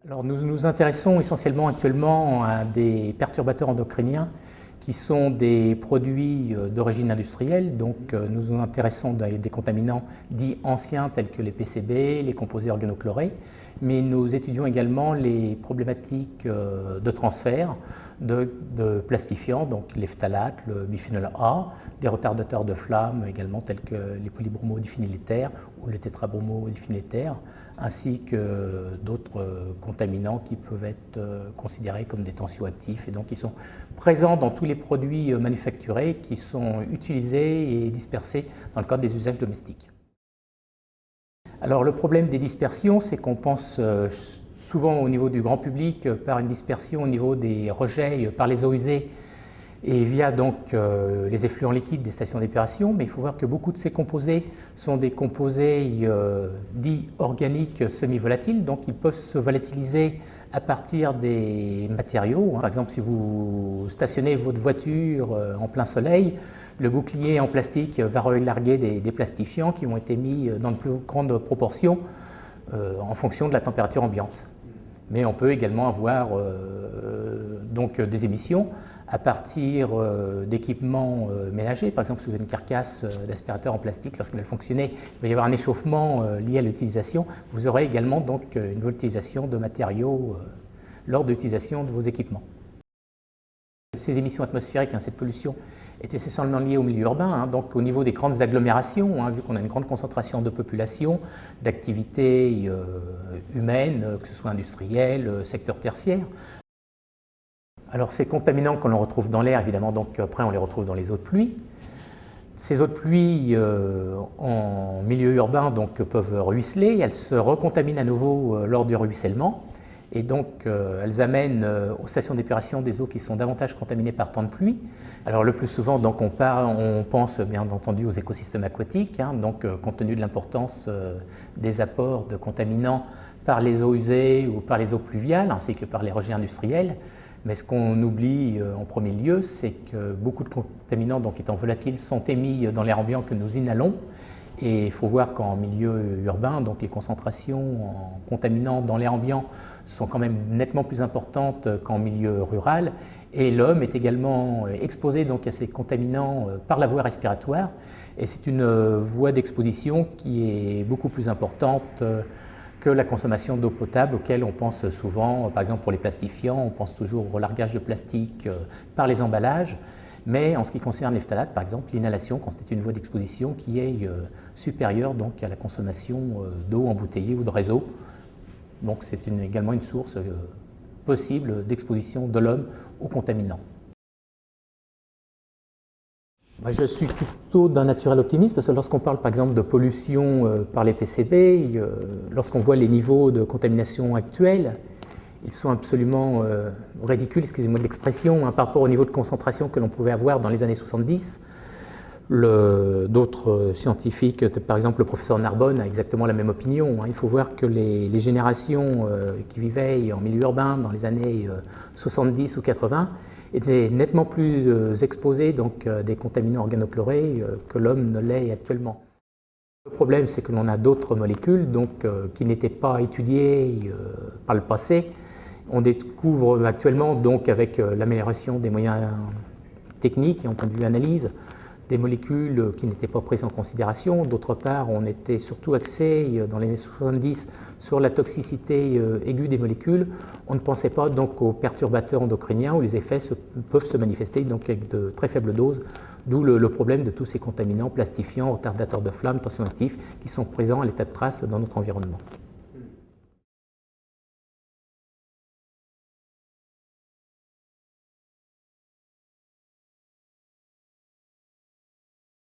Alors nous nous intéressons essentiellement actuellement à des perturbateurs endocriniens qui sont des produits d'origine industrielle. Donc nous nous intéressons à des contaminants dits anciens tels que les PCB, les composés organochlorés, mais nous étudions également les problématiques de transfert de plastifiants, donc les phtalates, le biphénol A, des retardateurs de flamme également tels que les polybromodiphényléters ou le tétrabromodiphényléther, ainsi que d'autres contaminants qui peuvent être considérés comme des tensioactifs et donc qui sont présents dans tous les produits manufacturés qui sont utilisés et dispersés dans le cadre des usages domestiques. Alors le problème des dispersions, c'est qu'on pense souvent au niveau du grand public par une dispersion au niveau des rejets par les eaux usées et via donc les effluents liquides des stations d'épuration, mais il faut voir que beaucoup de ces composés sont des composés dits organiques semi-volatiles, donc ils peuvent se volatiliser à partir des matériaux. Par exemple, si vous stationnez votre voiture en plein soleil, le bouclier en plastique va relarguer des plastifiants qui ont été mis dans de plus grandes proportions en fonction de la température ambiante. Mais on peut également avoir donc des émissions à partir d'équipements ménagers. Par exemple, si vous avez une carcasse d'aspirateur en plastique, lorsqu'elle va fonctionner, il va y avoir un échauffement lié à l'utilisation. Vous aurez également donc une volatilisation de matériaux lors de l'utilisation de vos équipements. Ces émissions atmosphériques, cette pollution, est essentiellement liée au milieu urbain, donc au niveau des grandes agglomérations, vu qu'on a une grande concentration de population, d'activités humaines, que ce soit industrielles, secteur tertiaire. Alors ces contaminants qu'on retrouve dans l'air, évidemment, donc après on les retrouve dans les eaux de pluie. Ces eaux de pluie en milieu urbain donc, peuvent ruisseler, elles se recontaminent à nouveau lors du ruissellement et donc elles amènent aux stations d'épuration des eaux qui sont davantage contaminées par temps de pluie. Alors le plus souvent donc, on pense bien entendu aux écosystèmes aquatiques, donc compte tenu de l'importance des apports de contaminants par les eaux usées ou par les eaux pluviales ainsi que par les rejets industriels. Mais ce qu'on oublie en premier lieu, c'est que beaucoup de contaminants donc, étant volatiles sont émis dans l'air ambiant que nous inhalons. Et il faut voir qu'en milieu urbain, donc, les concentrations en contaminants dans l'air ambiant sont quand même nettement plus importantes qu'en milieu rural. Et l'homme est également exposé donc, à ces contaminants par la voie respiratoire. Et c'est une voie d'exposition qui est beaucoup plus importante que la consommation d'eau potable auquel on pense souvent, par exemple pour les plastifiants, on pense toujours au relargage de plastique par les emballages, mais en ce qui concerne les phtalates, par exemple, l'inhalation constitue une voie d'exposition qui est supérieure donc, à la consommation d'eau embouteillée ou de réseau. Donc c'est également une source possible d'exposition de l'homme aux contaminants. Je suis plutôt d'un naturel optimiste parce que lorsqu'on parle par exemple de pollution par les PCB, lorsqu'on voit les niveaux de contamination actuels, ils sont absolument ridicules, excusez-moi de l'expression, par rapport au niveau de concentration que l'on pouvait avoir dans les années 70. D'autres scientifiques, par exemple le professeur Narbonne, a exactement la même opinion. Il faut voir que les générations qui vivaient en milieu urbain dans les années 70 ou 80 étaient nettement plus exposés donc, des contaminants organochlorés que l'homme ne l'est actuellement. Le problème, c'est que l'on a d'autres molécules donc, qui n'étaient pas étudiées par le passé. On découvre actuellement, donc, avec l'amélioration des moyens techniques et en point de vue analyse, des molécules qui n'étaient pas prises en considération. D'autre part, on était surtout axé dans les années 70 sur la toxicité aiguë des molécules. On ne pensait pas donc aux perturbateurs endocriniens où les effets peuvent se manifester donc avec de très faibles doses, d'où le problème de tous ces contaminants plastifiants, retardateurs de flamme, tensioactifs qui sont présents à l'état de trace dans notre environnement.